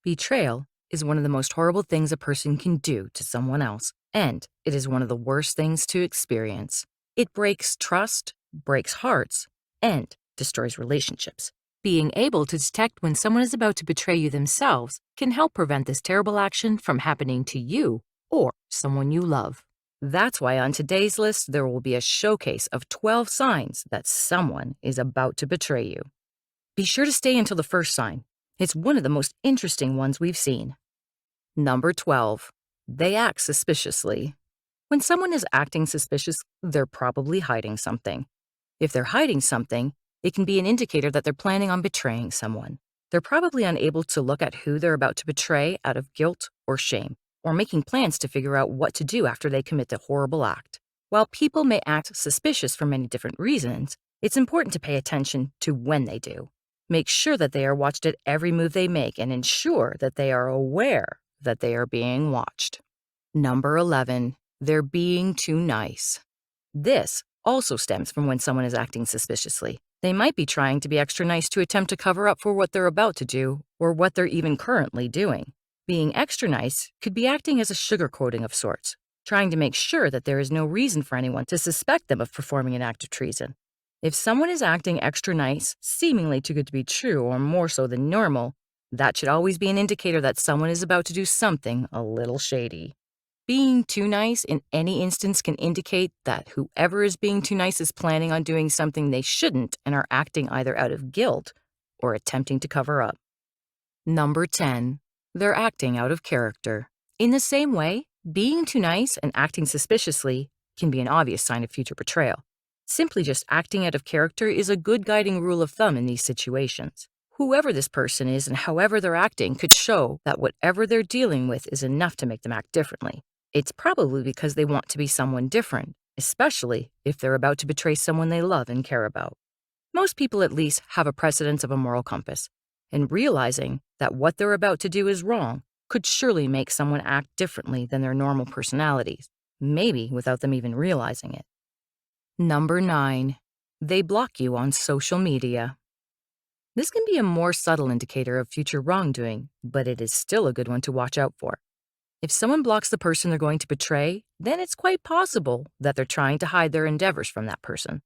Betrayal is one of the most horrible things a person can do to someone else, and it is one of the worst things to experience. It breaks trust, breaks hearts, and destroys relationships. Being able to detect when someone is about to betray you themselves can help prevent this terrible action from happening to you or someone you love. That's why on today's list, there will be a showcase of 12 signs that someone is about to betray you. Be sure to stay until the first sign. It's one of the most interesting ones we've seen. Number 12. They act suspiciously. When someone is acting suspicious, they're probably hiding something. If they're hiding something, it can be an indicator that they're planning on betraying someone. They're probably unable to look at who they're about to betray out of guilt or shame, or making plans to figure out what to do after they commit the horrible act. While people may act suspicious for many different reasons, it's important to pay attention to when they do. Make sure that they are watched at every move they make and ensure that they are aware that they are being watched. Number 11. They're being too nice. This also stems from when someone is acting suspiciously. They might be trying to be extra nice to attempt to cover up for what they're about to do or what they're even currently doing. Being extra nice could be acting as a sugarcoating of sorts, trying to make sure that there is no reason for anyone to suspect them of performing an act of treason. If someone is acting extra nice, seemingly too good to be true or more so than normal, that should always be an indicator that someone is about to do something a little shady. Being too nice in any instance can indicate that whoever is being too nice is planning on doing something they shouldn't and are acting either out of guilt or attempting to cover up. Number 10. They're acting out of character. In the same way, being too nice and acting suspiciously can be an obvious sign of future betrayal. Simply just acting out of character is a good guiding rule of thumb in these situations. Whoever this person is and however they're acting could show that whatever they're dealing with is enough to make them act differently. It's probably because they want to be someone different, especially if they're about to betray someone they love and care about. Most people at least have a precedence of a moral compass, and realizing that what they're about to do is wrong could surely make someone act differently than their normal personalities, maybe without them even realizing it. Number 9. They block you on social media. This can be a more subtle indicator of future wrongdoing, but it is still a good one to watch out for. If someone blocks the person they're going to betray, then it's quite possible that they're trying to hide their endeavors from that person.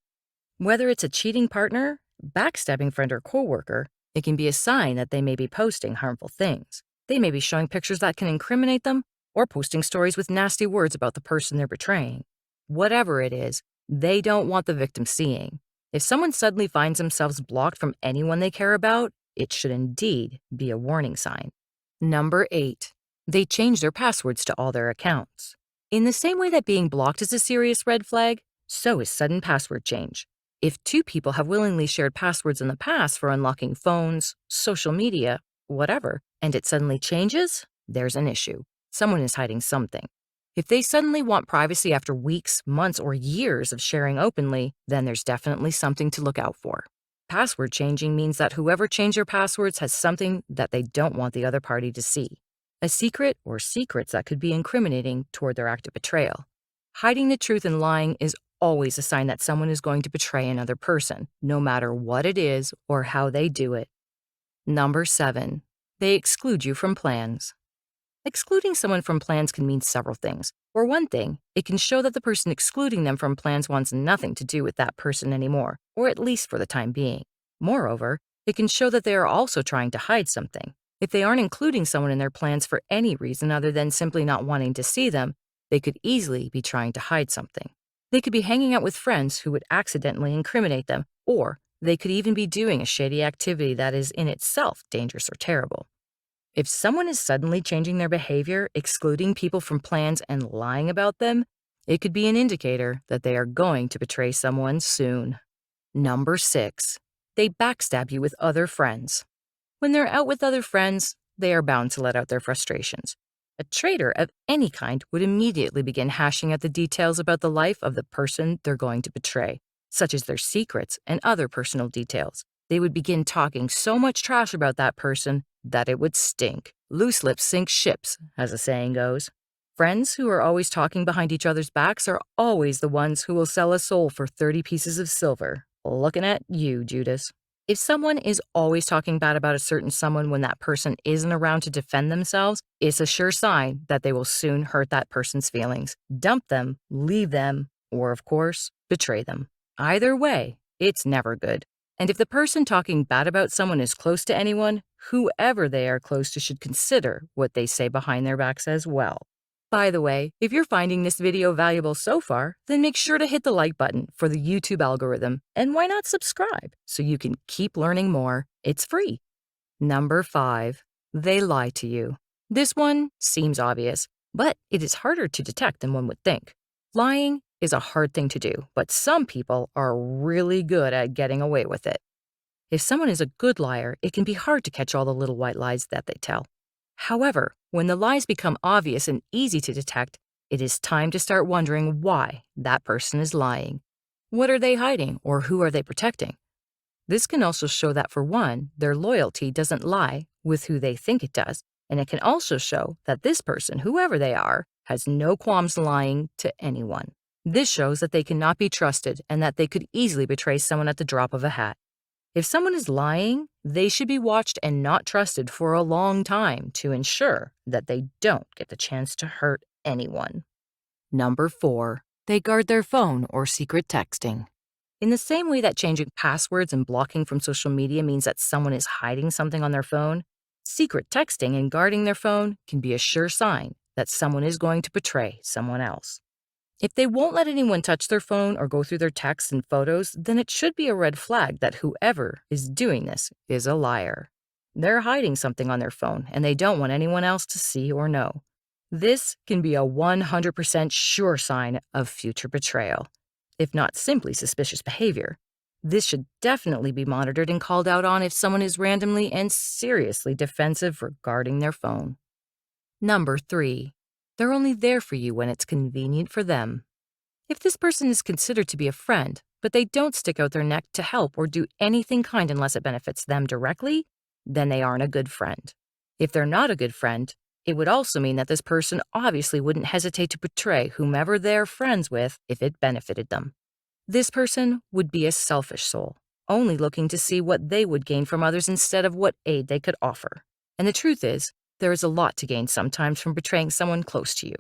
Whether it's a cheating partner, backstabbing friend, or coworker, it can be a sign that they may be posting harmful things. They may be showing pictures that can incriminate them, or posting stories with nasty words about the person they're betraying. Whatever it is, they don't want the victim seeing. If someone suddenly finds themselves blocked from anyone they care about, it should indeed be a warning sign. Number 8. They change their passwords to all their accounts. In the same way that being blocked is a serious red flag, so is sudden password change. If two people have willingly shared passwords in the past for unlocking phones, social media, whatever, and it suddenly changes, there's an issue. Someone is hiding something. If they suddenly want privacy after weeks, months, or years of sharing openly, then there's definitely something to look out for. Password changing means that whoever changed their passwords has something that they don't want the other party to see. A secret or secrets that could be incriminating toward their act of betrayal. Hiding the truth and lying is always a sign that someone is going to betray another person, no matter what it is or how they do it. Number 7. They exclude you from plans. Excluding someone from plans can mean several things. For one thing, it can show that the person excluding them from plans wants nothing to do with that person anymore, or at least for the time being. Moreover, it can show that they are also trying to hide something. If they aren't including someone in their plans for any reason other than simply not wanting to see them, they could easily be trying to hide something. They could be hanging out with friends who would accidentally incriminate them, or they could even be doing a shady activity that is in itself dangerous or terrible. If someone is suddenly changing their behavior, excluding people from plans, and lying about them, it could be an indicator that they are going to betray someone soon. Number 6. They backstab you with other friends. When they're out with other friends, they are bound to let out their frustrations. A traitor of any kind would immediately begin hashing out the details about the life of the person they're going to betray, such as their secrets and other personal details. They would begin talking so much trash about that person that it would stink. Loose lips sink ships, as the saying goes. Friends who are always talking behind each other's backs are always the ones who will sell a soul for 30 pieces of silver. Looking at you, Judas. If someone is always talking bad about a certain someone when that person isn't around to defend themselves, it's a sure sign that they will soon hurt that person's feelings, dump them, leave them, or, of course, betray them. Either way, it's never good. And if the person talking bad about someone is close to anyone, whoever they are close to should consider what they say behind their backs as well. By the way, if you're finding this video valuable so far, then make sure to hit the like button for the YouTube algorithm, and why not subscribe so you can keep learning more? It's free. Number 5, they lie to you. This one seems obvious, but it is harder to detect than one would think. Lying is a hard thing to do, but some people are really good at getting away with it. If someone is a good liar, it can be hard to catch all the little white lies that they tell. However, when the lies become obvious and easy to detect, it is time to start wondering why that person is lying. What are they hiding, or who are they protecting? This can also show that, for one, their loyalty doesn't lie with who they think it does, and it can also show that this person, whoever they are, has no qualms lying to anyone. This shows that they cannot be trusted and that they could easily betray someone at the drop of a hat. If someone is lying, they should be watched and not trusted for a long time to ensure that they don't get the chance to hurt anyone. Number 4, they guard their phone or secret texting. In the same way that changing passwords and blocking from social media means that someone is hiding something on their phone, secret texting and guarding their phone can be a sure sign that someone is going to betray someone else. If they won't let anyone touch their phone or go through their texts and photos, then it should be a red flag that whoever is doing this is a liar. They're hiding something on their phone and they don't want anyone else to see or know. This can be a 100% sure sign of future betrayal, if not simply suspicious behavior. This should definitely be monitored and called out on if someone is randomly and seriously defensive regarding their phone. Number 3, they're only there for you when it's convenient for them. If this person is considered to be a friend, but they don't stick out their neck to help or do anything kind unless it benefits them directly, then they aren't a good friend. If they're not a good friend, it would also mean that this person obviously wouldn't hesitate to betray whomever they're friends with if it benefited them. This person would be a selfish soul, only looking to see what they would gain from others instead of what aid they could offer. And the truth is, there is a lot to gain sometimes from betraying someone close to you.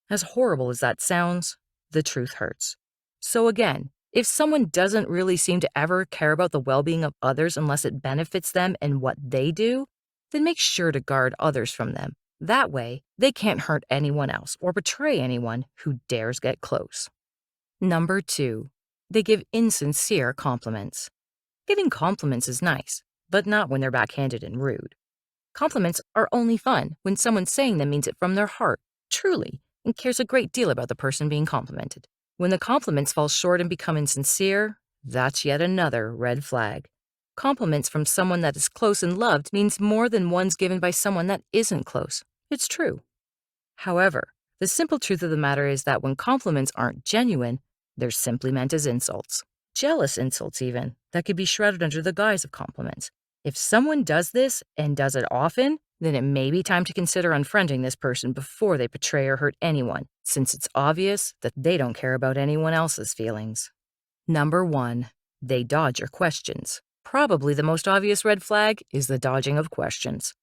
As horrible as that sounds, the truth hurts. So again, if someone doesn't really seem to ever care about the well-being of others unless it benefits them and what they do, then make sure to guard others from them. That way, they can't hurt anyone else or betray anyone who dares get close. Number 2, they give insincere compliments. Giving compliments is nice, but not when they're backhanded and rude. Compliments are only fun when someone saying them means it from their heart, truly, and cares a great deal about the person being complimented. When the compliments fall short and become insincere, that's yet another red flag. Compliments from someone that is close and loved means more than ones given by someone that isn't close. It's true. However, the simple truth of the matter is that when compliments aren't genuine, they're simply meant as insults. Jealous insults even, that could be shrouded under the guise of compliments. If someone does this and does it often, then it may be time to consider unfriending this person before they betray or hurt anyone, since it's obvious that they don't care about anyone else's feelings. Number 1, they dodge your questions. Probably the most obvious red flag is the dodging of questions.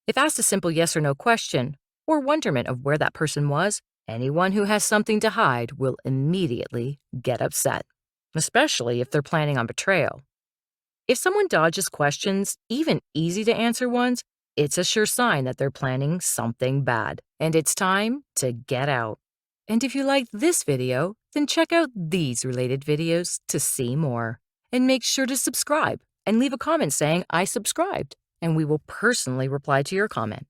If asked a simple yes or no question, or wonderment of where that person was, anyone who has something to hide will immediately get upset, especially if they're planning on betrayal. If someone dodges questions, even easy to answer ones, it's a sure sign that they're planning something bad, and it's time to get out. And if you liked this video, then check out these related videos to see more. And make sure to subscribe and leave a comment saying I subscribed, and we will personally reply to your comment.